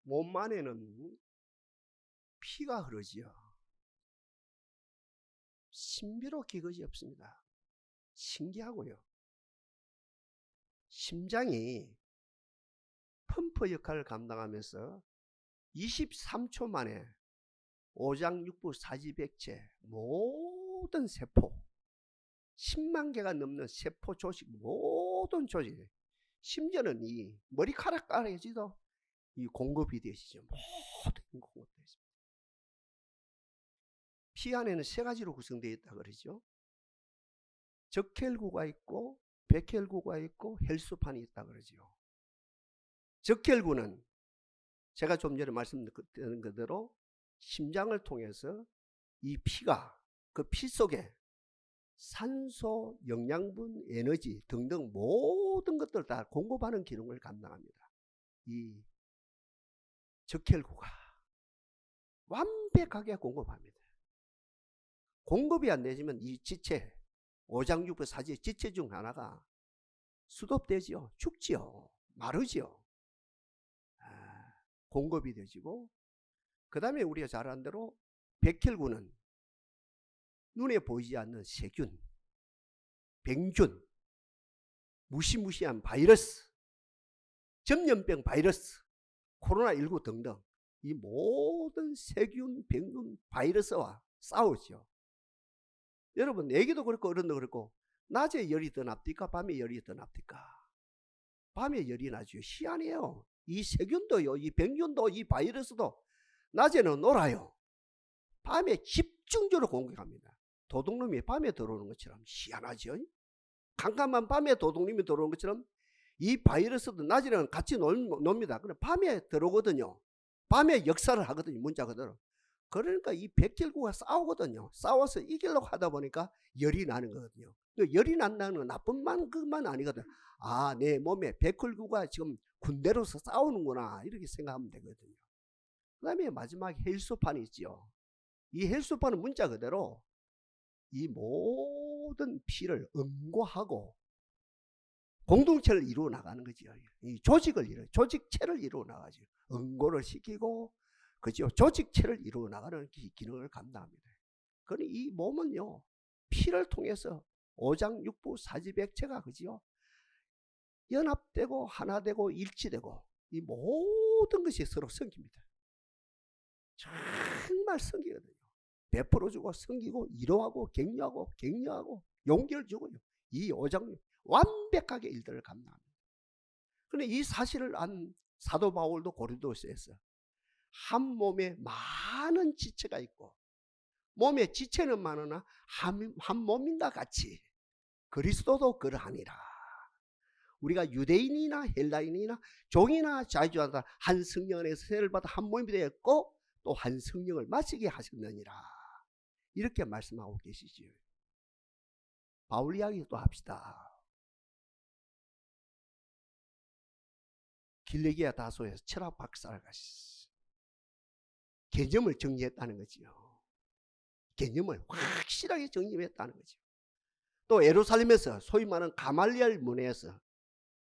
몸 안에는 피가 흐르지요. 신비롭기 그지 없습니다. 신기하고요. 심장이 펌프 역할을 감당하면서 23초 만에 오장육부 사지백체 모든 세포 10만 개가 넘는 세포 조직 모든 조직, 심지어는 이 머리카락까지도 이 공급이 되시죠. 모든 공급되어 있습니다. 피 안에는 세 가지로 구성되어 있다 그러죠. 적혈구가 있고 백혈구가 있고 혈소판이 있다 그러죠. 적혈구는 제가 좀 전에 말씀드린 그대로 심장을 통해서 이 피가 그 피 속에 산소, 영양분, 에너지 등등 모든 것들을 다 공급하는 기능을 감당합니다. 이 적혈구가 완벽하게 공급합니다. 공급이 안 되지만 이 지체, 오장육부 사지 지체 중 하나가 수독되지요. 죽지요. 마르지요. 공급이 되지고, 그 다음에 우리가 잘 아는 대로 백혈구는 눈에 보이지 않는 세균, 병균, 무시무시한 바이러스, 전염병 바이러스, 코로나19 등등 이 모든 세균, 병균, 바이러스와 싸우죠. 여러분, 애기도 그렇고 어른도 그렇고 낮에 열이 더 납니까? 밤에 열이 더 납니까? 밤에 열이 나죠. 희한해요. 이 세균도요, 이 병균도, 이 바이러스도 낮에는 놀아요. 밤에 집중적으로 공격합니다. 도둑놈이 밤에 들어오는 것처럼 희한하죠. 캄캄한 밤에 도둑놈이 들어오는 것처럼 이 바이러스도 낮에는 같이 놉니다. 그럼 밤에 들어오거든요. 밤에 역사를 하거든요. 문자 그대로. 그러니까 이 백혈구가 싸우거든요. 싸워서 이기려고 하다 보니까 열이 나는 거거든요. 열이 난다는 건 나쁜 것만 아니거든. 아, 내 몸에 백혈구가 지금 군대로서 싸우는구나, 이렇게 생각하면 되거든요. 그 다음에 마지막에 혈소판이 있죠. 이 혈소판은 문자 그대로 이 모든 피를 응고하고 공동체를 이루어 나가는 거죠. 이 조직체를 이루어 나가죠. 응고를 시키고, 그죠? 조직체를 이루어 나가는 기능을 감당합니다. 그러니 이 몸은요, 피를 통해서 오장육부 사지백체가, 그죠? 연합되고 하나되고 일치되고 이 모든 것이 서로 섬깁니다. 정말 섬기거든요. 베풀어주고 섬기고 이로하고 격려하고 용기를 주고요. 이 오장육 완벽하게 일들을 감당합니다. 그런데 이 사실을 안 사도 바울도 고린도서에서 한 몸에 많은 지체가 있고 몸에 지체는 많으나 한 몸인가 같이 그리스도도 그러하니라. 우리가 유대인이나 헬라인이나 종이나 자유주의나 한 성령 안에서 세를 받아 한 몸이 되었고 또 한 성령을 마시게 하셨느니라. 이렇게 말씀하고 계시지요. 바울 이야기 또 합시다. 길리기아 다소에서 철학 박사를 가셨어요. 개념을 정리했다는 거지요. 개념을 확실하게 정리했다는 거죠. 또 예루살렘에서 소위 말하는 가말리엘 문화에서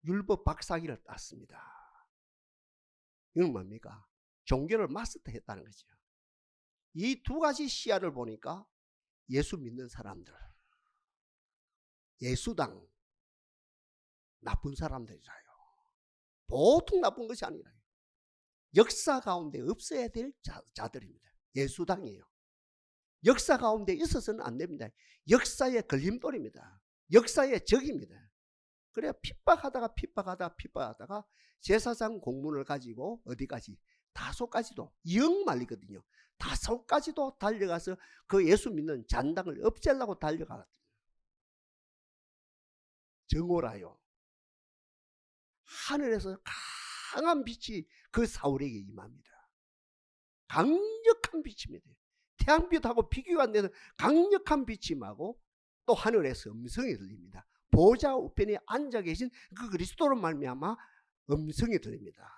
율법 박사학위를 땄습니다. 이건 뭡니까? 종교를 마스터했다는 거죠. 이 두 가지 시야를 보니까 예수 믿는 사람들, 예수당 나쁜 사람들이라요. 보통 나쁜 것이 아니라요. 역사 가운데 없어야 될 자들입니다. 예수당이에요. 역사 가운데 있어서는 안 됩니다. 역사의 걸림돌입니다. 역사의 적입니다. 그래야 핍박하다가 제사장 공문을 가지고 어디까지? 다소까지도 영 말리거든요. 다소까지도 달려가서 그 예수 믿는 잔당을 없애려고 달려가거든요. 정오라요. 하늘에서 강한 빛이 그 사울에게 임합니다. 강력한 빛입니다. 태양빛하고 비교가 안 되는 강력한 빛이 임하고 또 하늘에서 음성이 들립니다. 보좌 우편에 앉아 계신 그 그리스도로 말미암아 음성이 들립니다.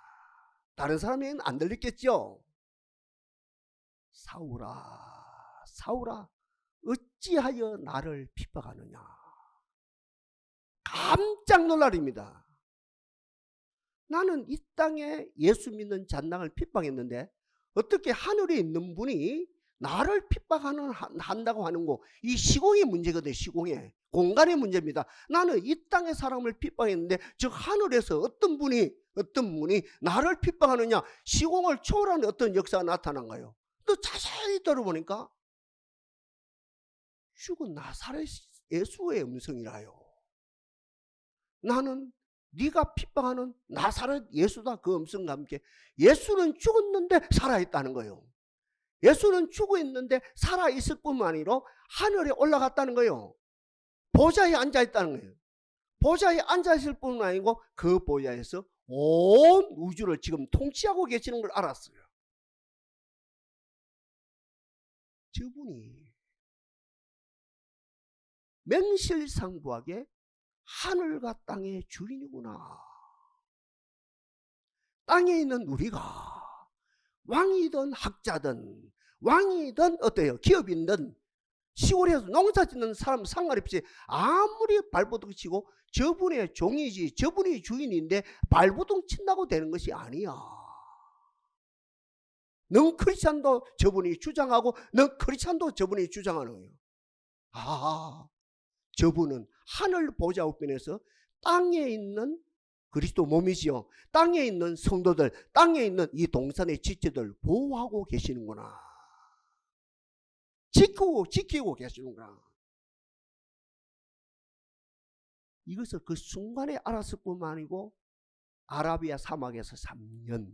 다른 사람에게는 안 들렸겠죠. 사울아, 사울아, 어찌하여 나를 핍박하느냐. 깜짝 놀라립니다. 나는 이 땅에 예수 믿는 잔당을 핍박했는데 어떻게 하늘에 있는 분이 나를 한다고 하는 거, 이 시공의 문제거든요. 시공의 공간의 문제입니다. 나는 이 땅의 사람을 핍박했는데 즉 하늘에서 어떤 분이 나를 핍박하느냐, 시공을 초월하는 어떤 역사가 나타난 거예요. 또 자세히 들어보니까 죽은 나사렛 예수의 음성이라요. 나는 네가 핍박하는 나사렛 예수다. 그 음성과 함께 예수는 죽었는데 살아있다는 거예요. 예수는 죽어 있는데 살아있을 뿐만 아니라 하늘에 올라갔다는 거예요. 보좌에 앉아있다는 거예요. 보좌에 앉아있을 뿐만 아니고 그 보좌에서 온 우주를 지금 통치하고 계시는 걸 알았어요. 저분이 명실상부하게 하늘과 땅의 주인이구나. 땅에 있는 우리가 왕이든 학자든 왕이든 어때요? 기업인든 시골에서 농사 짓는 사람 상관없이 아무리 발버둥 치고 저분의 종이지, 저분이 주인인데 발버둥 친다고 되는 것이 아니야. 넌 크리스찬도 저분이 주장하고 넌 크리스찬도 저분이 주장하는 거예요. 저분은 하늘 보좌 우편에서 땅에 있는 그리스도 몸이지요. 땅에 있는 성도들, 땅에 있는 이 동산의 지체들 보호하고 계시는구나. 지키고 계시는구나. 이것을 그 순간에 알았을 뿐만 아니고 아라비아 사막에서 3년,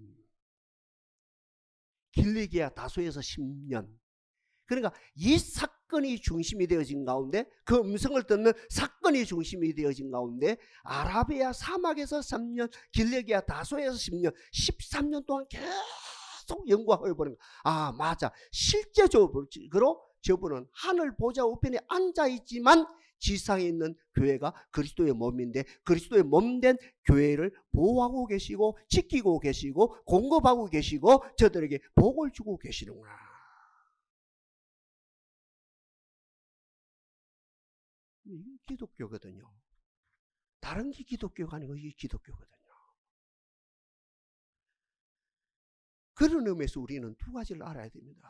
길리기아 다소에서 10년, 그러니까 이 사건이 중심이 되어진 가운데, 그 음성을 듣는 사건이 중심이 되어진 가운데 아라비아 사막에서 3년, 길리기아 다소에서 10년, 13년 동안 계속 연구하고 해보는 거야. 맞아. 실제적으로 저분은 하늘 보좌 우편에 앉아있지만 지상에 있는 교회가 그리스도의 몸인데 그리스도의 몸된 교회를 보호하고 계시고 지키고 계시고 공급하고 계시고 저들에게 복을 주고 계시는구나. 이게 기독교거든요. 다른 게 기독교가 아니고 이게 기독교거든요. 그런 의미에서 우리는 두 가지를 알아야 됩니다.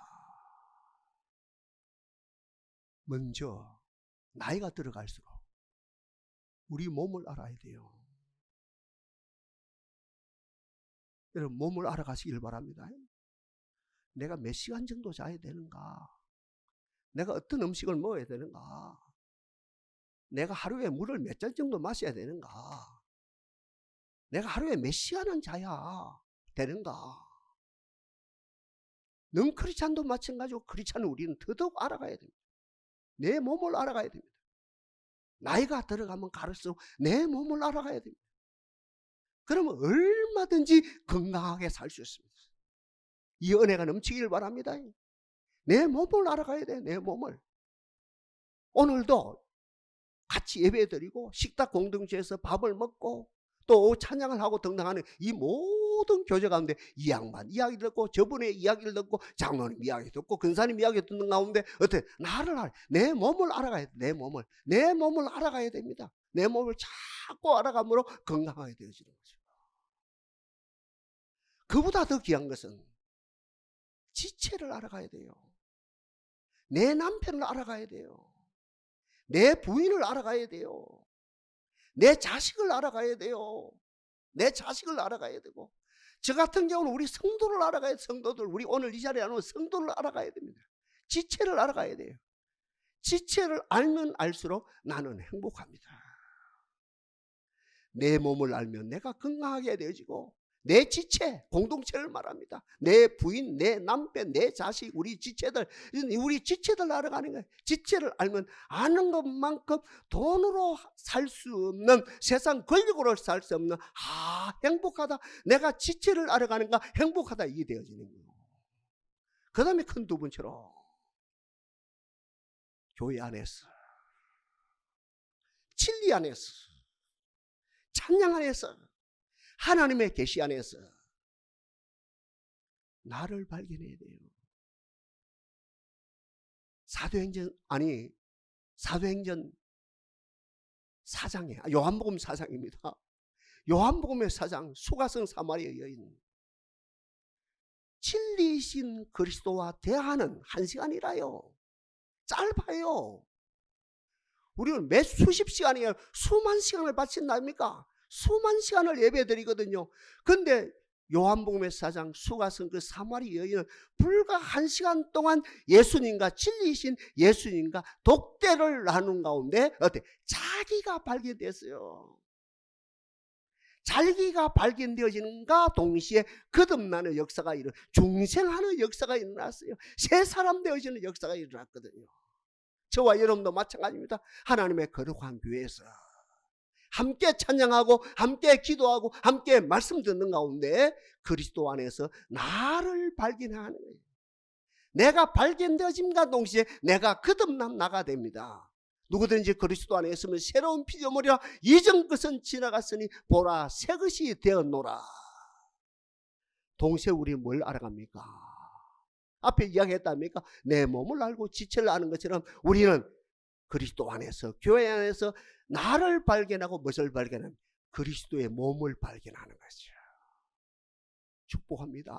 먼저 나이가 들어갈수록 우리 몸을 알아야 돼요. 여러분, 몸을 알아가시길 바랍니다. 내가 몇 시간 정도 자야 되는가? 내가 어떤 음식을 먹어야 되는가? 내가 하루에 물을 몇 잔 정도 마셔야 되는가? 내가 하루에 몇 시간은 자야 되는가? 넌 크리스찬도 마찬가지고 크리스찬은 우리는 더더욱 알아가야 됩니다. 내 몸을 알아가야 됩니다. 나이가 들어가면 갈수록 내 몸을 알아가야 됩니다. 그러면 얼마든지 건강하게 살 수 있습니다. 이 은혜가 넘치길 바랍니다. 내 몸을 알아가야 돼. 내 몸을. 오늘도 같이 예배드리고 식탁 공동체에서 밥을 먹고 또 찬양을 하고 등등하는 이 모든 교제 가운데 이 양반 이야기 듣고 저분의 이야기를 듣고 장로님 이야기 듣고 근사님 이야기 듣는 가운데 어때? 내 몸을 알아가야 돼. 내 몸을 알아가야 됩니다. 내 몸을 자꾸 알아감으로 건강하게 되어지는 거죠. 그보다 더 귀한 것은 지체를 알아가야 돼요. 내 남편을 알아가야 돼요. 내 부인을 알아가야 돼요. 내 자식을 알아가야 돼요. 내 자식을 알아가야 되고, 저 같은 경우는 우리 성도를 알아가야 돼요. 성도들, 우리 오늘 이 자리에 나온 성도를 알아가야 됩니다. 지체를 알아가야 돼요. 지체를 알면 알수록 나는 행복합니다. 내 몸을 알면 내가 건강하게 되어지고, 내 지체, 공동체를 말합니다. 내 부인, 내 남편, 내 자식, 우리 지체들 알아가는 거예요. 지체를 알면 아는 것만큼 돈으로 살 수 없는, 세상 권력으로 살 수 없는 행복하다. 내가 지체를 알아가는가 행복하다. 이게 되어지는 거예요. 그 다음에 큰 두 번째로 교회 안에서, 진리 안에서, 찬양 안에서, 하나님의 계시 안에서 나를 발견해야 돼요. 사도행전 4장에, 요한복음 4장입니다. 요한복음의 4장 수가성 사마리아 여인, 진리이신 그리스도와 대화하는 1시간이라요. 짧아요. 우리는 몇 수십 시간이 아니라 수만 시간을 바친답니까? 수만 시간을 예배드리거든요. 근데 요한복음의 4장 수가성 그 사마리 여인은 불과 1시간 동안 예수님과 진리이신 예수님과 독대를 나눈 가운데 어때? 자기가 발견됐어요. 자기가 발견되어지는가 동시에 거듭나는 역사가 중생하는 역사가 일어났어요. 새 사람 되어지는 역사가 일어났거든요. 저와 여러분도 마찬가지입니다. 하나님의 거룩한 교회에서 함께 찬양하고 함께 기도하고 함께 말씀 듣는 가운데 그리스도 안에서 나를 발견하는 거예요. 내가 발견되어짐과 동시에 내가 거듭난 나가 됩니다. 누구든지 그리스도 안에 있으면 새로운 피조물이라 이전 것은 지나갔으니 보라 새 것이 되었노라. 동시에 우리 뭘 알아갑니까? 앞에 이야기했답니까? 내 몸을 알고 지체를 아는 것처럼 우리는 그리스도 안에서 교회 안에서 나를 발견하고 무엇을 발견하면 그리스도의 몸을 발견하는 거죠. 축복합니다.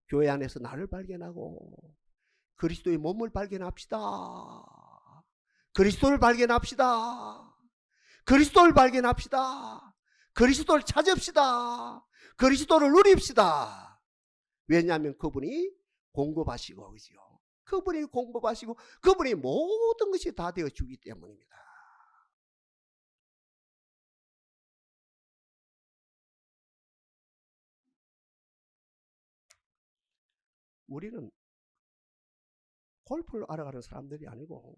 교회 안에서 나를 발견하고 그리스도의 몸을 발견합시다. 그리스도를 발견합시다. 그리스도를 발견합시다. 그리스도를 찾읍시다. 그리스도를 누립시다. 왜냐하면 그분이 공급하시고, 그죠? 그분이 공급하시고 그분이 모든 것이 다 되어 주기 때문입니다. 우리는 골프를 알아가는 사람들이 아니고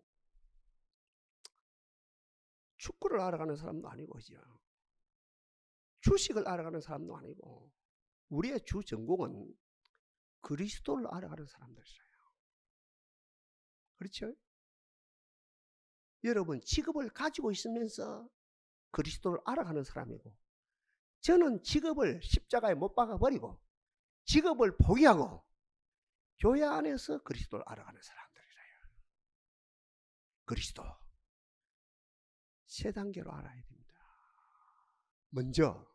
축구를 알아가는 사람도 아니고 주식을 알아가는 사람도 아니고 우리의 주 전공은 그리스도를 알아가는 사람들이에요. 그렇죠? 여러분 직업을 가지고 있으면서 그리스도를 알아가는 사람이고 저는 직업을 십자가에 못 박아버리고 직업을 포기하고 교회 안에서 그리스도를 알아가는 사람들이래요. 그리스도 세 단계로 알아야 됩니다. 먼저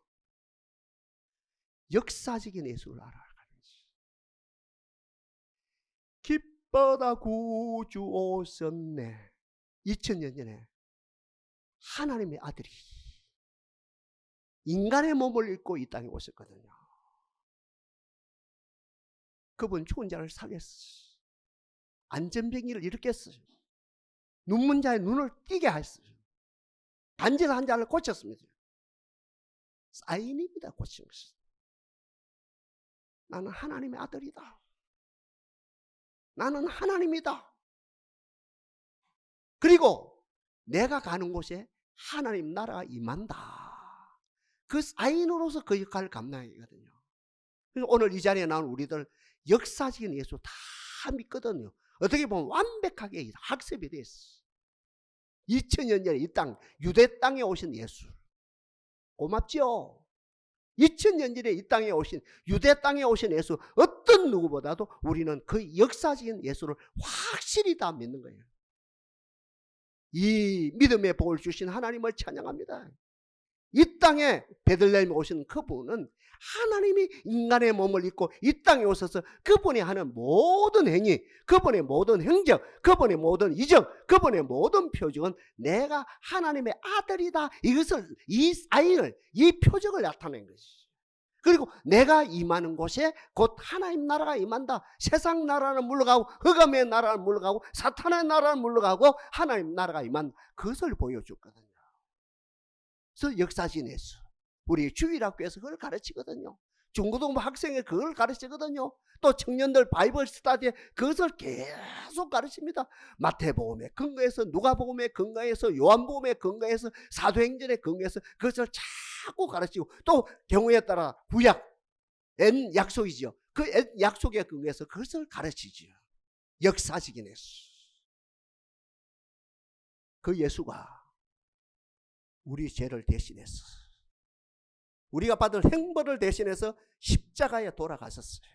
역사적인 예수를 알아가는 것이. 기뻐다 구주 오셨네. 2000년 전에 하나님의 아들이 인간의 몸을 입고 이 땅에 오셨거든요. 그분 죽은 자를 살렸어요. 안전병기를 일으켰어요. 눈먼 자의 눈을 띄게 했어요. 간질한 자를 고쳤습니다. 사인입니다. 고친 것은. 나는 하나님의 아들이다. 나는 하나님이다. 그리고 내가 가는 곳에 하나님 나라가 임한다. 그 사인으로서 그 역할을 감당하거든요. 그래서 오늘 이 자리에 나온 우리들 역사적인 예수 다 믿거든요. 어떻게 보면 완벽하게 학습이 됐어. 2000년 전에 이 땅 유대 땅에 오신 예수 고맙죠. 2000년 전에 이 땅에 오신 유대 땅에 오신 예수 어떤 누구보다도 우리는 그 역사적인 예수를 확실히 다 믿는 거예요. 이 믿음의 복을 주신 하나님을 찬양합니다. 이 땅에 베들레헴에 오신 그분은 하나님이 인간의 몸을 입고 이 땅에 오셔서 그분이 하는 모든 행위, 그분의 모든 행적, 그분의 모든 이적, 그분의 모든 표적은 내가 하나님의 아들이다. 이것을, 이 사인을, 이 표적을 나타낸 것이죠. 그리고 내가 임하는 곳에 곧 하나님 나라가 임한다. 세상 나라는 물러가고 흑암의 나라는 물러가고 사탄의 나라는 물러가고 하나님 나라가 임한다. 그것을 보여줬거든요. 그래서 역사적인 예수. 우리 주일학교에서 그걸 가르치거든요. 중고등부 학생에 그걸 가르치거든요. 또 청년들 바이블 스터디에 그것을 계속 가르칩니다. 마태복음에 근거해서 누가복음에 근거해서 요한복음에 근거해서 사도행전에 근거해서 그것을 자꾸 가르치고 또 경우에 따라 구약 옛 약속이죠. 그 옛 약속에 근거해서 그것을 가르치죠. 역사적인 예수. 그 예수가 우리 죄를 대신해서 우리가 받은 형벌을 대신해서 십자가에 돌아가셨어요.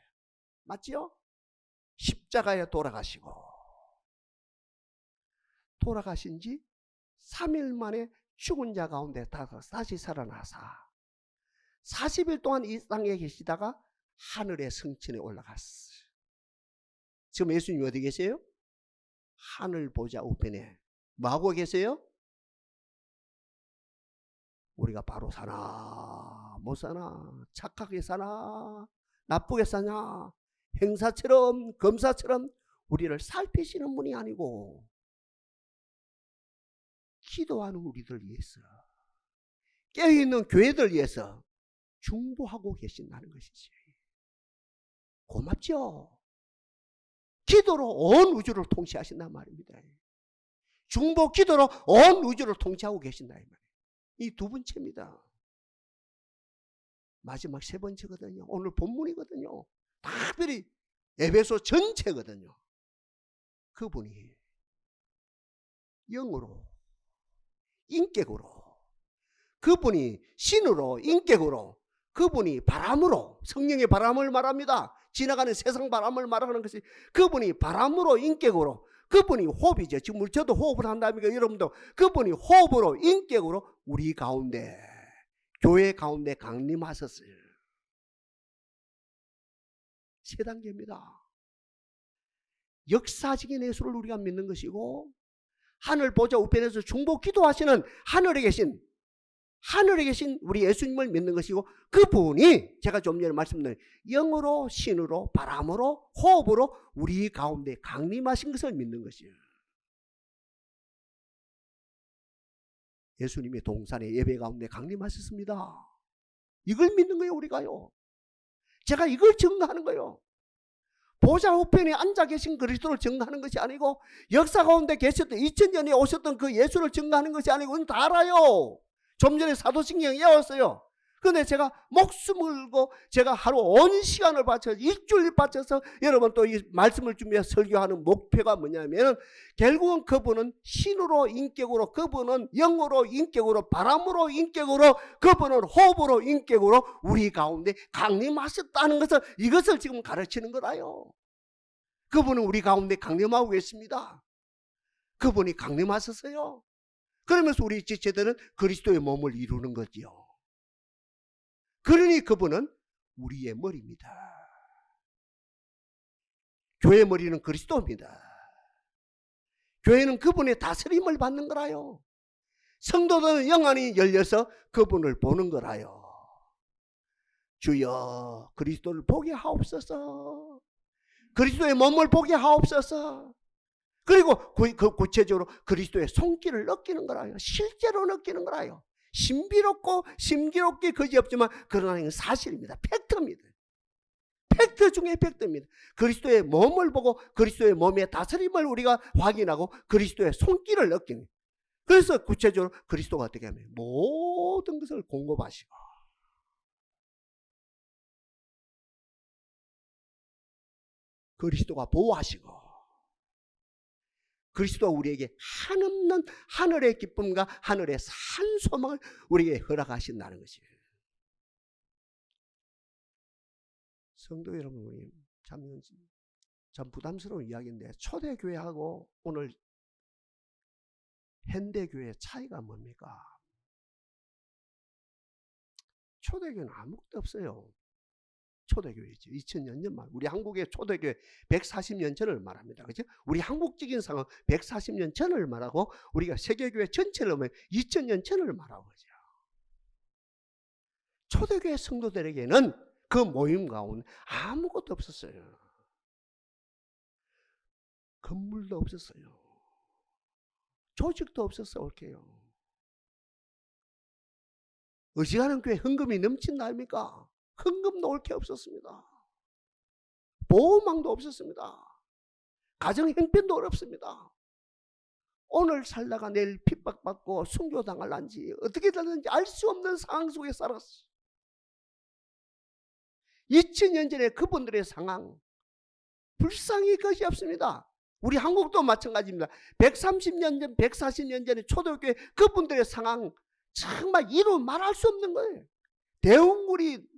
맞죠? 십자가에 돌아가시고 돌아가신 지 3일 만에 죽은 자 가운데 다시 살아나사 40일 동안 이 땅에 계시다가 하늘의 성천에 올라갔어요. 지금 예수님 어디 계세요? 하늘 보좌 우편에 뭐하고 계세요? 우리가 바로 사나 못 사나, 착하게 사나 나쁘게 사나, 행사처럼 검사처럼 우리를 살피시는 분이 아니고 기도하는 우리들 위해서, 깨어있는 교회들 위해서 중보하고 계신다는 것이지. 고맙죠? 기도로 온 우주를 통치하신단 말입니다. 중보 기도로 온 우주를 통치하고 계신다 이 말이에요. 이 두 번째입니다. 마지막 세 번째거든요. 오늘 본문이거든요. 특별히 에베소 전체거든요. 그분이 영으로, 인격으로, 그분이 신으로, 인격으로, 그분이 바람으로, 성령의 바람을 말합니다. 지나가는 세상 바람을 말하는 것이 그분이 바람으로, 인격으로, 그분이 호흡이죠. 지금 저도 호흡을 한다니까 여러분도 그분이 호흡으로, 인격으로 우리 가운데, 교회 가운데 강림하셨어요. 세 단계입니다. 역사적인 예수를 우리가 믿는 것이고, 하늘 보좌 우편에서 중보 기도하시는 하늘에 계신 우리 예수님을 믿는 것이고, 그분이 제가 좀 전에 말씀드린 영으로, 신으로, 바람으로, 호흡으로 우리 가운데 강림하신 것을 믿는 것이에요. 예수님이 동산의 예배 가운데 강림하셨습니다. 이걸 믿는 거예요, 우리가요. 제가 이걸 증거하는 거예요. 보좌 우편에 앉아 계신 그리스도를 증거하는 것이 아니고, 역사 가운데 계셨던 2000년에 오셨던 그 예수를 증거하는 것이 아니고, 그건 다 알아요. 좀 전에 사도신경에 외웠어요. 그런데 제가 목숨을 걸고 제가 하루 온 시간을 바쳐서 일주일 바쳐서 여러분 또 이 말씀을 준비해서 설교하는 목표가 뭐냐면, 결국은 그분은 신으로, 인격으로, 그분은 영으로, 인격으로, 바람으로, 인격으로, 그분은 호흡으로, 인격으로 우리 가운데 강림하셨다는 것을, 이것을 지금 가르치는 거라요. 그분은 우리 가운데 강림하고 계십니다. 그분이 강림하셨어요. 그러면서 우리 지체들은 그리스도의 몸을 이루는 거지요. 그러니 그분은 우리의 머리입니다. 교회 머리는 그리스도입니다. 교회는 그분의 다스림을 받는 거라요. 성도들은 영안이 열려서 그분을 보는 거라요. 주여 그리스도를 보게 하옵소서. 그리스도의 몸을 보게 하옵소서. 그리고 구체적으로 그리스도의 손길을 느끼는 거라요. 실제로 느끼는 거라요. 신비롭고 심기롭게 그지없지만 그러나 이건 사실입니다. 팩트입니다. 팩트 중에 팩트입니다. 그리스도의 몸을 보고 그리스도의 몸의 다스림을 우리가 확인하고 그리스도의 손길을 느끼는. 그래서 구체적으로 그리스도가 어떻게 하면 모든 것을 공급하시고, 그리스도가 보호하시고, 그리스도가 우리에게 한없는 하늘의 기쁨과 하늘의 산 소망을 우리에게 허락하신다는 것이에요. 성도 여러분, 참 부담스러운 이야기인데, 초대교회하고 오늘 현대교회의 차이가 뭡니까? 초대교회는 아무것도 없어요. 초대교회죠. 2000년 전 말. 우리 한국의 초대교회 140년 전을 말합니다. 그렇죠? 우리 한국적인 상황 140년 전을 말하고, 우리가 세계교회 전체를 보면 2000년 전을 말하고 그죠. 초대교회 성도들에게는 그 모임 가운데 아무것도 없었어요. 건물도 없었어요. 조직도 없었어요. 올게요. 의지하는 교회 헌금이 넘친다 아닙니까? 헌금도 올 게 없었습니다. 보호망도 없었습니다. 가정형편도 어렵습니다. 오늘 살다가 내일 핍박받고 순교당할란지 어떻게 되는지 알 수 없는 상황 속에 살았어. 2000년 전에 그분들의 상황 불쌍히 것이 없습니다. 우리 한국도 마찬가지입니다. 130년 전, 140년 전에 초대교회 그분들의 상황 정말 이루 말할 수 없는 거예요. 대웅굴이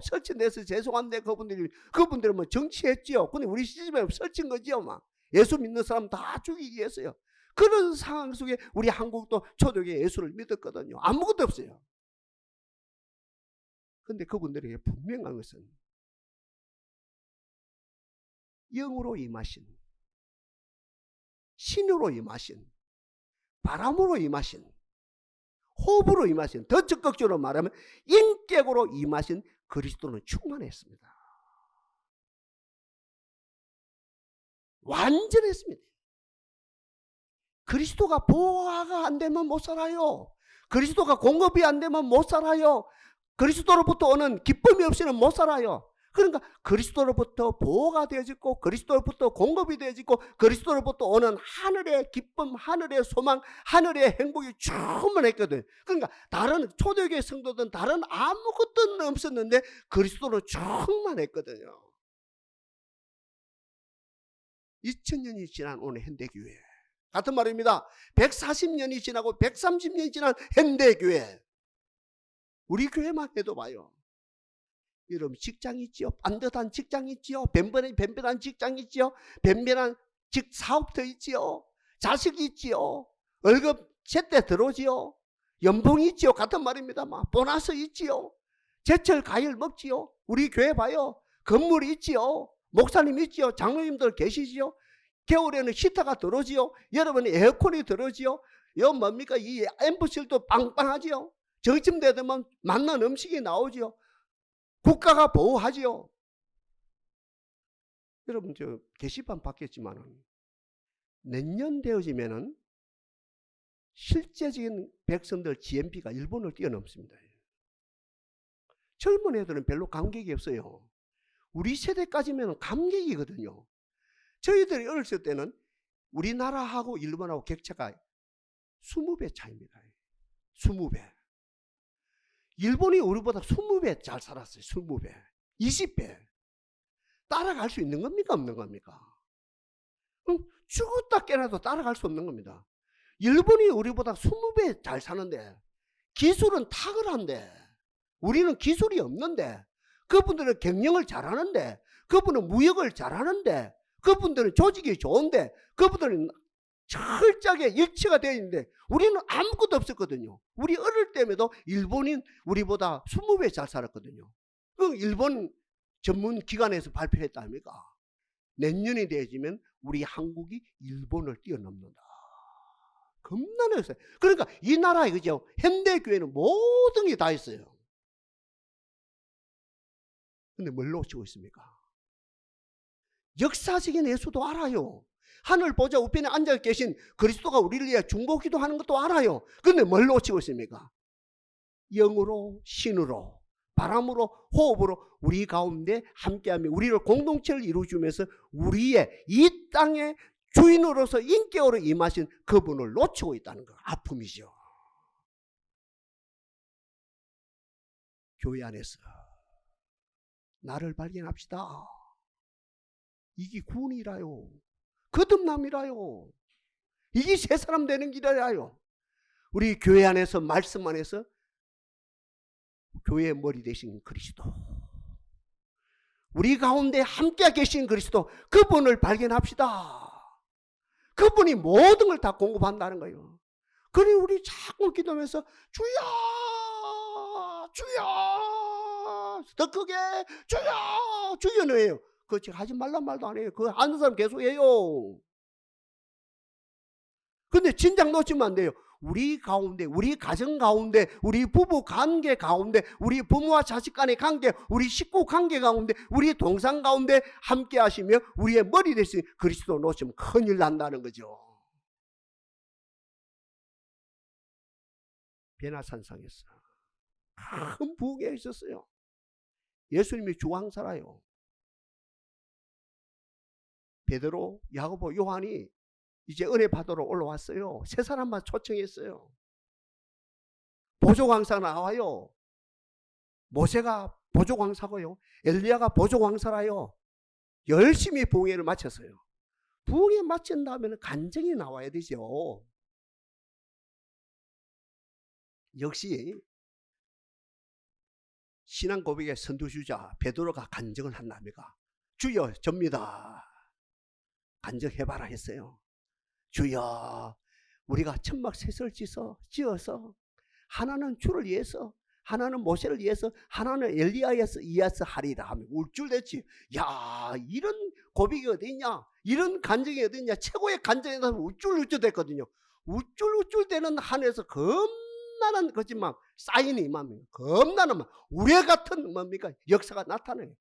설치내서 죄송한데 그분들은 뭐 정치했지요. 근데 우리 시집에 설친 거지요. 막 예수 믿는 사람 다 죽이기 위해서요. 그런 상황 속에 우리 한국도 초대교회 예수를 믿었거든요. 아무것도 없어요. 그런데 그분들에게 분명한 것은 영으로 임하신, 신으로 임하신, 바람으로 임하신, 호흡으로 임하신, 더 적극적으로 말하면 인격으로 임하신 그리스도는 충만했습니다. 완전했습니다. 그리스도가 보호가 안 되면 못 살아요. 그리스도가 공급이 안 되면 못 살아요. 그리스도로부터 오는 기쁨이 없이는 못 살아요. 그러니까 그리스도로부터 보호가 되어지고 그리스도로부터 공급이 되어지고 그리스도로부터 오는 하늘의 기쁨, 하늘의 소망, 하늘의 행복이 충만했거든. 그러니까 다른 초대교회 성도들은 다른 아무것도 없었는데 그리스도로 충만했거든요. 2000년이 지난 오늘 현대교회 같은 말입니다. 140년이 지나고 130년이 지난 현대교회, 우리 교회만 해도 봐요. 여러분 직장 있지요? 반듯한 직장 있지요? 변변한 직장 있지요? 변변한 사업도 있지요? 자식이 있지요? 월급 제때 들어오지요? 연봉이 있지요? 같은 말입니다. 보너스 있지요? 제철 과일 먹지요? 우리 교회 봐요. 건물이 있지요? 목사님 있지요? 장로님들 계시지요? 겨울에는 히터가 들어오지요? 여러분의 에어컨이 들어오지요? 여 뭡니까? 이 앰프실도 빵빵하지요? 점심 되면 맛난 음식이 나오지요? 국가가 보호하지요. 여러분 저 게시판 받겠지만은 내년 되어지면은 실제적인 백성들 GNP가 일본을 뛰어넘습니다. 젊은 애들은 별로 감격이 없어요. 우리 세대까지면 감격이거든요. 저희들이 어렸을 때는 우리나라하고 일본하고 격차가 20배 차이입니다. 20배. 일본이 우리보다 20배 잘 살았어요. 20배. 20배. 따라갈 수 있는 겁니까? 없는 겁니까? 죽었다 깨나도 따라갈 수 없는 겁니다. 일본이 우리보다 20배 잘 사는데 기술은 탁월한데 우리는 기술이 없는데 그분들은 경영을 잘하는데 그분은 무역을 잘하는데 그분들은 조직이 좋은데 그분들은 철저하게 일치가 되어 있는데 우리는 아무것도 없었거든요. 우리 어릴 때에도 일본인 우리보다 20배 잘 살았거든요. 그 일본 전문 기관에서 발표했다 아닙니까? 내년이 되어지면 우리 한국이 일본을 뛰어넘는다. 겁나 있어요. 그러니까 이 나라에 그죠? 현대교회는 모든 게 다 있어요. 근데 뭘 놓치고 있습니까? 역사적인 예수도 알아요. 하늘 보좌 우편에 앉아 계신 그리스도가 우리를 위해 중보기도 하는 것도 알아요. 그런데 뭘 놓치고 있습니까? 영으로, 신으로, 바람으로, 호흡으로 우리 가운데 함께하며 우리를 공동체를 이루어주면서 우리의 이 땅의 주인으로서 인격으로 임하신 그분을 놓치고 있다는 거 아픔이죠. 교회 안에서 나를 발견합시다. 이게 구원이라요. 거듭남이라요. 이게 새 사람 되는 길이라요. 우리 교회 안에서 말씀 안에서 교회의 머리 되신 그리스도, 우리 가운데 함께 계신 그리스도, 그분을 발견합시다. 그분이 모든 걸 다 공급한다는 거예요. 그래 우리 자꾸 기도하면서 주여 주여 더 크게 주여 주여는 해요. 그거 제가 하지 말란 말도 안 해요. 그거 하는 사람 계속 해요. 근데 진작 놓치면 안 돼요. 우리 가운데, 우리 가정 가운데, 우리 부부 관계 가운데, 우리 부모와 자식 간의 관계, 우리 식구 관계 가운데, 우리 동상 가운데 함께 하시며 우리의 머리 대신 그리스도 놓치면 큰일 난다는 거죠. 베나산상에서 큰 부흥이 있었어요. 예수님이 주왕사라요. 베드로, 야고보, 요한이 이제 은혜 받으러 올라왔어요. 세 사람만 초청했어요. 보조광사 나와요. 모세가 보조광사고요. 엘리야가 보조광사라요. 열심히 부흥회를 마쳤어요. 부흥회 마친 다음에는 간증이 나와야 되죠. 역시 신앙 고백의 선두주자 베드로가 간증을 한답니까? 주여 접니다. 간증해봐라 했어요. 주여 우리가 천막 셋을 지어서 하나는 주를 위해서, 하나는 모세를 위해서, 하나는 엘리야에서 이어서 하리라 하면 울줄댔지. 야, 이런 고백이 어디 있냐, 이런 간증이 어디 있냐. 최고의 간증에 나서 울줄대거든요. 울줄대는 한에서 겁나는 거짓말 사인이 임합니다. 겁나는 말, 우레 같은 뭡니까 역사가 나타나요.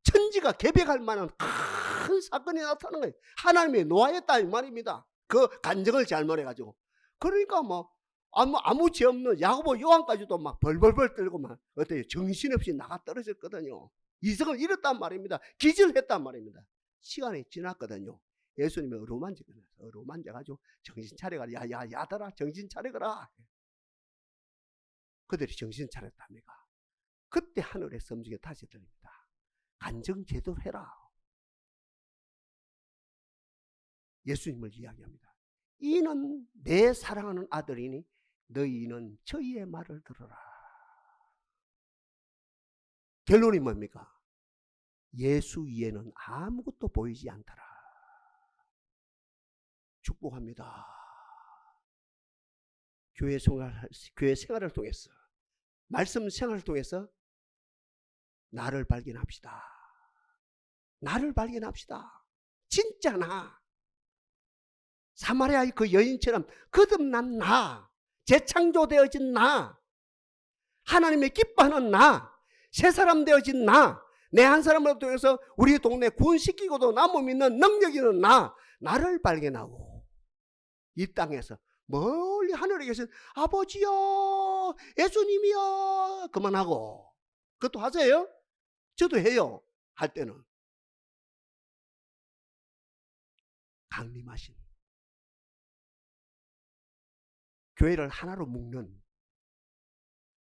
천지가 개벽할 만한 큰 사건이 나타나는 거예요. 하나님이 노하였다 이 말입니다. 그 간증을 잘못해가지고. 그러니까 뭐 아무 죄 없는 야고보 요한까지도 막 벌벌벌 떨고 막 어때요? 정신없이 나가 떨어졌거든요. 이성을 잃었단 말입니다. 기절했단 말입니다. 시간이 지났거든요. 예수님이 어루만져가지고 정신 차려가. 야들아 정신 차려거라. 그들이 정신 차렸답니까? 그때 하늘의 섬지가 다시 들립니다. 간증 제대로 해라. 예수님을 이야기합니다. 이는 내 사랑하는 아들이니 너희는 저희의 말을 들어라. 결론이 뭡니까? 예수 위에는 아무것도 보이지 않더라. 축복합니다. 교회 생활을 통해서, 말씀 생활을 통해서 나를 발견합시다. 나를 발견합시다. 진짜 나. 사마리아의 그 여인처럼 거듭난 나, 재창조되어진 나, 하나님의 기뻐하는 나, 새 사람 되어진 나, 내 한 사람을 통해서 우리 동네 구원시키고도 남을 믿는 능력 있는 나를 발견하고 이 땅에서 멀리 하늘에 계신 아버지요, 예수님이요 그만하고, 그것도 하세요? 저도 해요. 할 때는 강림하신 교회를 하나로 묶는,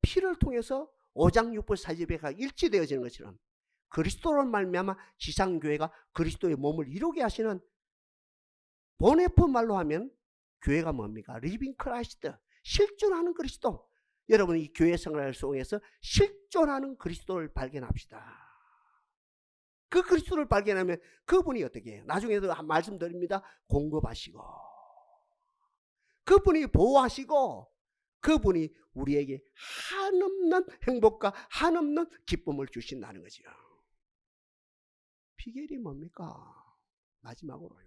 피를 통해서 오장육부 사지배가 일치되어지는 것처럼 그리스도로 말미암아 지상교회가 그리스도의 몸을 이루게 하시는, 보네프 말로 하면 교회가 뭡니까? 리빙 크라이스트, 실존하는 그리스도. 여러분 이 교회 생활을 통해서 실존하는 그리스도를 발견합시다. 그 그리스도를 발견하면 그분이 어떻게 해요? 나중에도 말씀드립니다. 공급하시고, 그분이 보호하시고, 그분이 우리에게 한없는 행복과 한없는 기쁨을 주신다는 거죠. 비결이 뭡니까? 마지막으로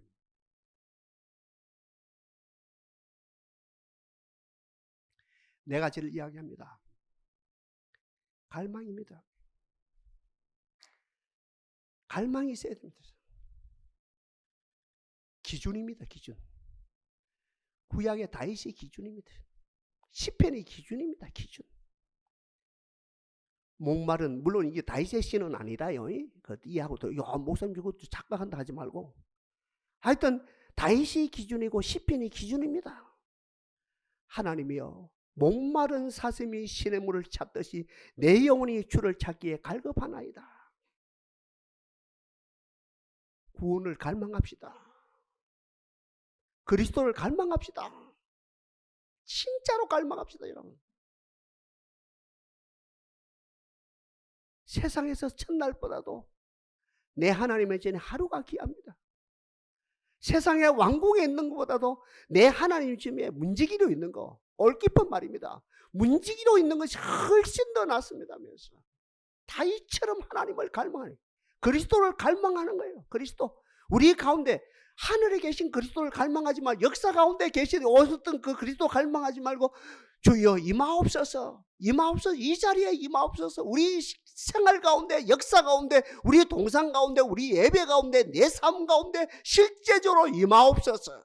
네 가지를 이야기합니다. 갈망입니다. 갈망이 있어야 됩니다. 기준입니다. 기준. 구약의 다윗의 기준입니다. 시편의 기준입니다. 기준. 목마른, 물론 이게 다윗의 시는 아니라요. 그 이해하고 또 목사님 그것도 착각한다 하지 말고. 하여튼 다윗의 기준이고 시편의 기준입니다. 하나님이여, 목마른 사슴이 시냇물을 찾듯이 내 영혼이 주를 찾기에 갈급하나이다. 구원을 갈망합시다. 그리스도를 갈망합시다. 진짜로 갈망합시다, 여러분. 세상에서 첫날보다도 내 하나님의 전에 하루가 귀합니다. 세상의 왕궁에 있는 것보다도 내 하나님 집에 문지기로 있는 거, 옳기쁜 말입니다. 문지기로 있는 것이 훨씬 더 낫습니다. 하면서 다윗처럼 하나님을 갈망하는, 그리스도를 갈망하는 거예요. 그리스도. 우리 가운데 하늘에 계신 그리스도를 갈망하지 말고, 역사 가운데 계신 오셨던 그 그리스도 갈망하지 말고, 주여 임하옵소서, 임하옵소서, 이 자리에 임하옵소서. 우리 생활 가운데, 역사 가운데, 우리 동상 가운데, 우리 예배 가운데, 내 삶 가운데 실제적으로 임하옵소서,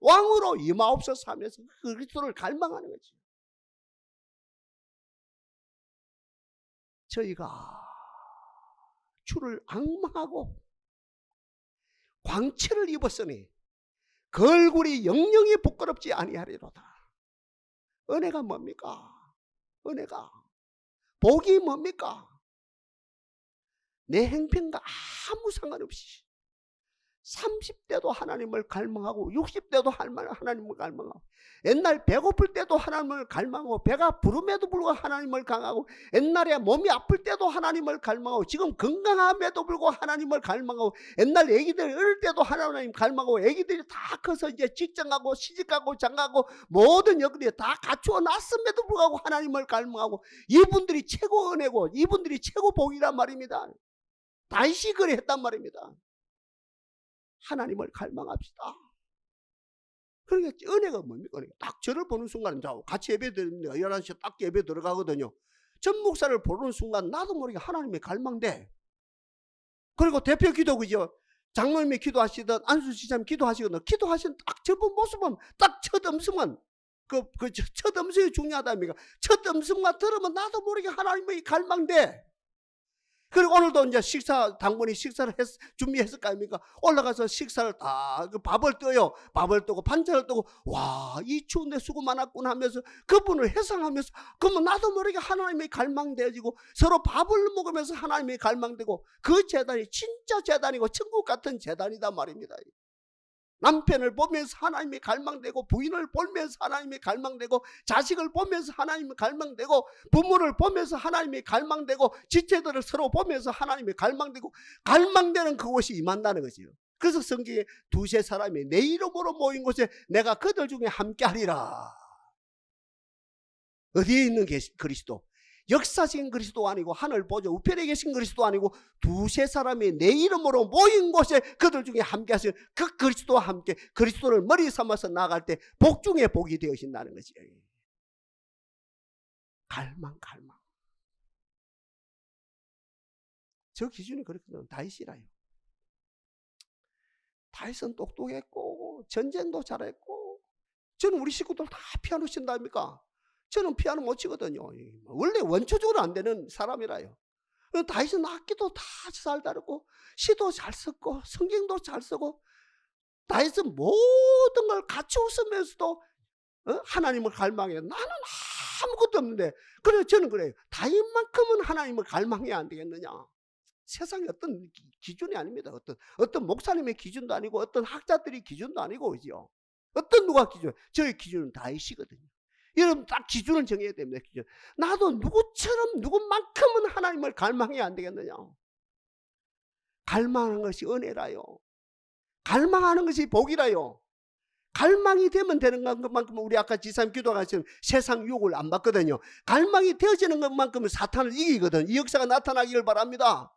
왕으로 임하옵소서 하면서 그리스도를 갈망하는 거지. 저희가 주를 앙망하고 광채를 입었으니 그 얼굴이 영영이 부끄럽지 아니하리로다. 은혜가 뭡니까? 은혜가, 복이 뭡니까? 내 행편과 아무 상관없이 30대도 하나님을 갈망하고 60대도 하나님을 갈망하고 옛날 배고플 때도 하나님을 갈망하고 배가 부름에도 불구하고 하나님을 갈망하고 옛날에 몸이 아플 때도 하나님을 갈망하고 지금 건강함에도 불구하고 하나님을 갈망하고 옛날 애기들 어릴 때도 하나님 갈망하고 애기들이 다 커서 이제 직장가고 시집가고 장가고 모든 여기에 다 갖추어 놨음에도 불구하고 하나님을 갈망하고 이분들이 최고 은혜고 이분들이 최고 복이란 말입니다. 다윗이 그래 했단 말입니다. 하나님을 갈망합시다. 그러니까 은혜가 뭡니까? 딱 저를 보는 순간 같이 예배 드립니다. 11시에 딱 예배 들어가거든요. 전 목사를 보는 순간 나도 모르게 하나님의 갈망돼. 그리고 대표 기도 그죠? 장로님이 기도하시든 안수지사님 기도하시거든. 기도하시는 딱 저분 모습은 딱 첫 음성은 첫 음성이 중요하다 아닙니까? 첫 음성만 들으면 나도 모르게 하나님의 갈망돼. 그리고 오늘도 이제 당분이 식사를 준비했을 거 아닙니까? 올라가서 식사를 다, 밥을 떠요. 밥을 뜨고 반찬을 뜨고, 와, 이 추운데 수고 많았구나 하면서 그분을 회상하면서, 그러면 나도 모르게 하나님의 갈망되어지고 서로 밥을 먹으면서 하나님의 갈망되고 그 재단이 진짜 재단이고 천국 같은 재단이다 말입니다. 남편을 보면서 하나님이 갈망되고 부인을 보면서 하나님이 갈망되고 자식을 보면서 하나님이 갈망되고 부모를 보면서 하나님이 갈망되고 지체들을 서로 보면서 하나님이 갈망되고 갈망되는 그곳이 임한다는 거지요. 그래서 성경에 두세 사람이 내 이름으로 모인 곳에 내가 그들 중에 함께하리라. 어디에 있는 그리스도? 역사적인 그리스도 아니고 하늘 보좌 우편에 계신 그리스도 아니고 두세 사람이 내 이름으로 모인 곳에 그들 중에 함께 하시는 그 그리스도와 함께 그리스도를 머리 삼아서 나갈 때 복 중에 복이 되어진다는 거지. 갈망. 저 기준이 그렇거든. 다윗이라요. 다윗은 똑똑했고 전쟁도 잘했고 저는 우리 식구들 다 피아노 친다니까. 저는 피아노 못 치거든요. 원래 원초적으로 안 되는 사람이라요. 다윗은 악기도 다 잘 다루고 시도 잘 썼고 성경도 잘 쓰고 다윗은 모든 걸 갖추었으면서도 하나님을 갈망해. 나는 아무것도 없는데. 그래서 저는 그래요. 다윗만큼은 하나님을 갈망해야 안 되겠느냐. 세상에 어떤 기준이 아닙니다. 어떤 목사님의 기준도 아니고 어떤 학자들의 기준도 아니고 그죠. 어떤 누가 기준? 저의 기준은 다윗이거든요. 여러분 딱 기준을 정해야 됩니다. 기준. 나도 누구처럼 누구만큼은 하나님을 갈망해야 안 되겠느냐. 갈망하는 것이 은혜라요. 갈망하는 것이 복이라요. 갈망이 되면 되는 것만큼은 우리 아까 지사님 기도하신 세상 유혹을 안 받거든요. 갈망이 되어지는 것만큼은 사탄을 이기거든. 이 역사가 나타나기를 바랍니다.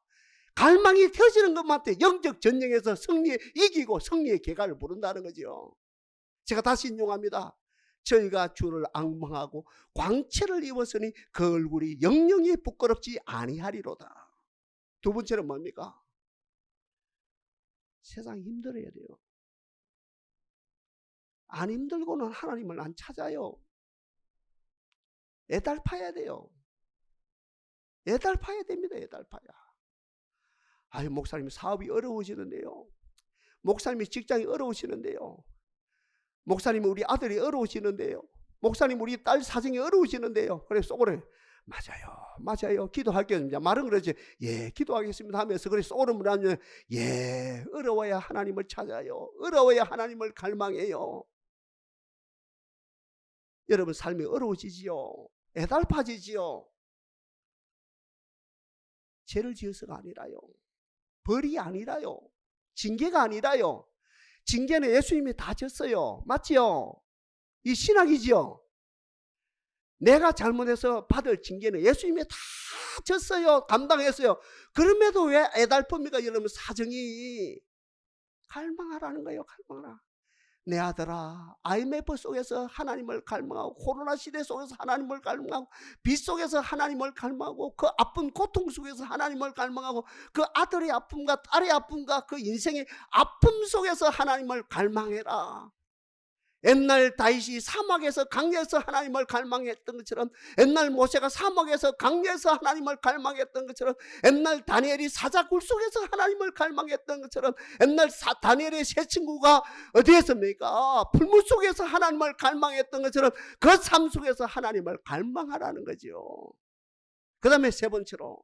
갈망이 되어지는 것만큼 영적 전쟁에서 승리에 이기고 승리의 계가를 부른다는 거죠. 제가 다시 인용합니다. 저희가 주를 앙망하고 광채를 입었으니 그 얼굴이 영영이 부끄럽지 아니하리로다. 두 번째는 뭡니까? 세상이 힘들어야 돼요. 안 힘들고는 하나님을 안 찾아요. 애달파야 돼요. 애달파야 됩니다. 애달파야. 아유, 목사님 사업이 어려우시는데요. 목사님이 직장이 어려우시는데요. 목사님 우리 아들이 어려우시는데요. 목사님 우리 딸 사정이 어려우시는데요. 그래 속으로 맞아요. 기도할게요. 말은 그러지. 예, 기도하겠습니다 하면서 그래 속으로 하면 예, 어려워야 하나님을 찾아요. 어려워야 하나님을 갈망해요. 여러분 삶이 어려워지지요. 애달파지지요. 죄를 지어서가 아니라요. 벌이 아니라요. 징계가 아니라요. 징계는 예수님이 다 졌어요. 맞지요? 이 신학이지요. 내가 잘못해서 받을 징계는 예수님이 다 졌어요. 감당했어요. 그럼에도 왜 애달픕니까? 여러분 사정이. 갈망하라는 거예요. 갈망하라. 내 아들아, IMF 속에서 하나님을 갈망하고 코로나 시대 속에서 하나님을 갈망하고 빚 속에서 하나님을 갈망하고 그 아픈 고통 속에서 하나님을 갈망하고 그 아들의 아픔과 딸의 아픔과 그 인생의 아픔 속에서 하나님을 갈망해라. 옛날 다윗이 사막에서 강야에서 하나님을 갈망했던 것처럼 옛날 모세가 사막에서 강야에서 하나님을 갈망했던 것처럼 옛날 다니엘이 사자굴 속에서 하나님을 갈망했던 것처럼 옛날 다니엘의 세 친구가 어디였습니까? 풀물 속에서 하나님을 갈망했던 것처럼 그 삶 속에서 하나님을 갈망하라는 거죠. 그 다음에 세 번째로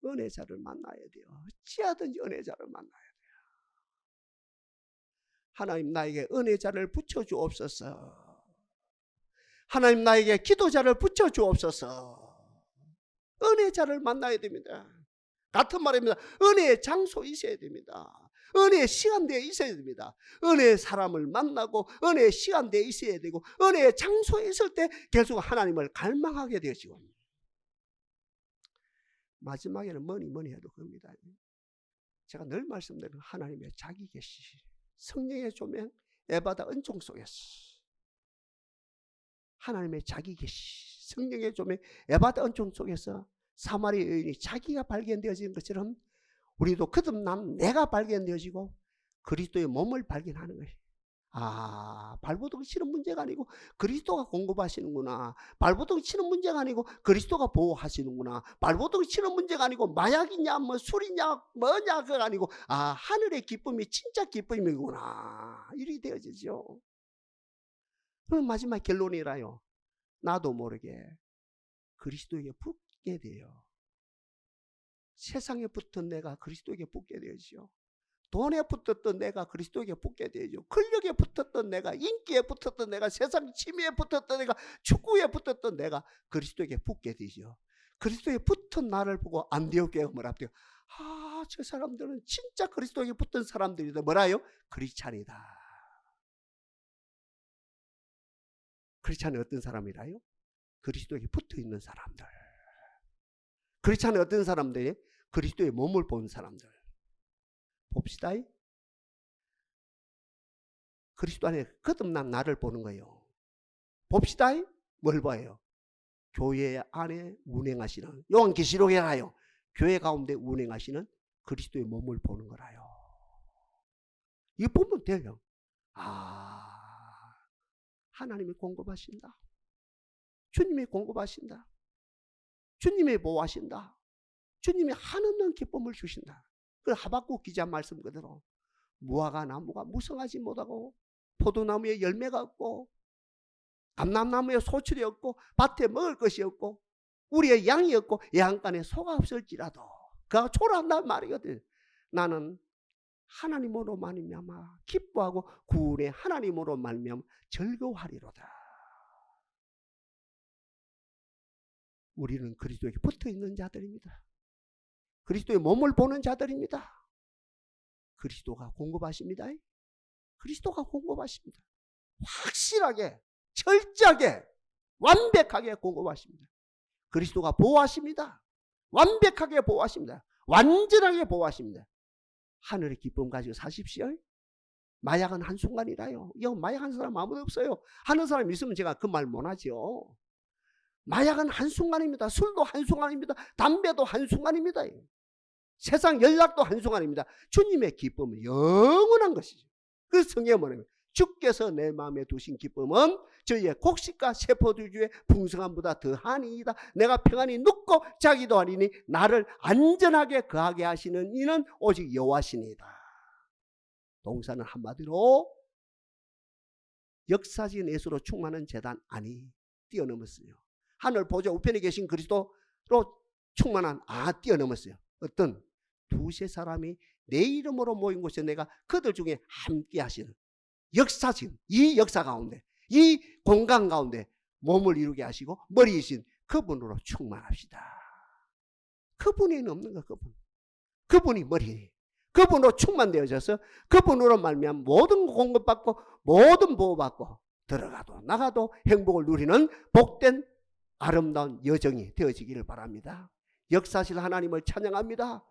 은혜자를 만나야 돼요. 어찌하든지 은혜자를 만나야 돼요. 하나님 나에게 은혜자를 붙여주옵소서. 하나님 나에게 기도자를 붙여주옵소서. 은혜자를 만나야 됩니다. 같은 말입니다. 은혜의 장소에 있어야 됩니다. 은혜의 시간대에 있어야 됩니다. 은혜의 사람을 만나고 은혜의 시간대에 있어야 되고 은혜의 장소에 있을 때 계속 하나님을 갈망하게 되죠. 마지막에는 뭐니 해도 그겁니다. 제가 늘 말씀드리는 하나님의 자기 계시, 성령의 조명, 에바다 은총 속에서 하나님의 자기 계시, 성령의 조명, 에바다 은총 속에서 사마리 여인이 자기가 발견되어지는 것처럼 우리도 거듭난 내가 발견되어지고 그리스도의 몸을 발견하는 거예요. 아, 발버둥 치는 문제가 아니고 그리스도가 공급하시는구나. 발버둥 치는 문제가 아니고 그리스도가 보호하시는구나. 발버둥 치는 문제가 아니고 마약이냐 뭐 술이냐 뭐냐 그가 아니고 아, 하늘의 기쁨이 진짜 기쁨이구나. 이렇게 되어지죠. 그럼 마지막 결론이라요. 나도 모르게 그리스도에게 붙게 돼요. 세상에 붙은 내가 그리스도에게 붙게 되죠. 돈에 붙었던 내가 그리스도에게 붙게 되죠. 권력에 붙었던 내가, 인기에 붙었던 내가, 세상 취미에 붙었던 내가, 축구에 붙었던 내가 그리스도에게 붙게 되죠. 그리스도에 붙은 나를 보고 안디옥교회가 뭐라 해요? 아, 저 사람들은 진짜 그리스도에게 붙은 사람들이다. 뭐라요? 크리스찬이다. 크리스찬은 어떤 사람이라요? 그리스도에게 붙어 있는 사람들. 크리스찬은 어떤 사람들이? 그리스도의 몸을 본 사람들. 봅시다. 그리스도 안에 거듭난 나를 보는 거예요. 봅시다. 뭘 봐요? 교회 안에 운행하시는, 요한계시록에 가요. 교회 가운데 운행하시는 그리스도의 몸을 보는 거라요. 이거 보면 돼요. 아, 하나님이 공급하신다. 주님이 공급하신다. 주님이 보호하신다. 주님이 한없는 기쁨을 주신다. 그 하박국 기자 말씀 그대로 무화과 나무가 무성하지 못하고 포도나무에 열매가 없고 감람나무에 소출이 없고 밭에 먹을 것이 없고 우리의 양이 없고 양간에 소가 없을지라도 그가 초라한다는 말이거든. 나는 하나님으로 말미암아 기뻐하고 구원의 하나님으로 말미암아 즐거워하리로다. 우리는 그리스도에게 붙어있는 자들입니다. 그리스도의 몸을 보는 자들입니다. 그리스도가 공급하십니다. 그리스도가 공급하십니다. 확실하게, 철저하게, 완벽하게 공급하십니다. 그리스도가 보호하십니다. 완벽하게 보호하십니다. 완전하게 보호하십니다. 하늘의 기쁨 가지고 사십시오. 마약은 한순간이라요. 이거 마약한 사람 아무도 없어요. 하는 사람 있으면 제가 그 말 못하죠. 마약은 한순간입니다. 술도 한순간입니다. 담배도 한순간입니다. 세상 연락도 한순간입니다. 주님의 기쁨은 영원한 것이죠. 그 성경에 뭐냐면 주께서 내 마음에 두신 기쁨은 저희의 곡식과 세포들주의 풍성함보다 더하니이다. 내가 평안히 눕고 자기도 하리니 나를 안전하게 거하게 하시는 이는 오직 여호와시니이다. 동사는 한마디로 역사적인 예수로 충만한 재단 안이 뛰어넘었어요. 하늘 보좌 우편에 계신 그리스도로 충만한 뛰어넘었어요. 어떤 두세 사람이 내 이름으로 모인 곳에 내가 그들 중에 함께 하시는 역사적인 이 역사 가운데 이 공간 가운데 몸을 이루게 하시고 머리이신 그분으로 충만합시다. 그분에는 없는 거 그분. 그분이 머리. 그분으로 충만되어져서 그분으로 말미암아 모든 공급받고 모든 보호받고 들어가도 나가도 행복을 누리는 복된 아름다운 여정이 되어지기를 바랍니다. 역사실 하나님을 찬양합니다.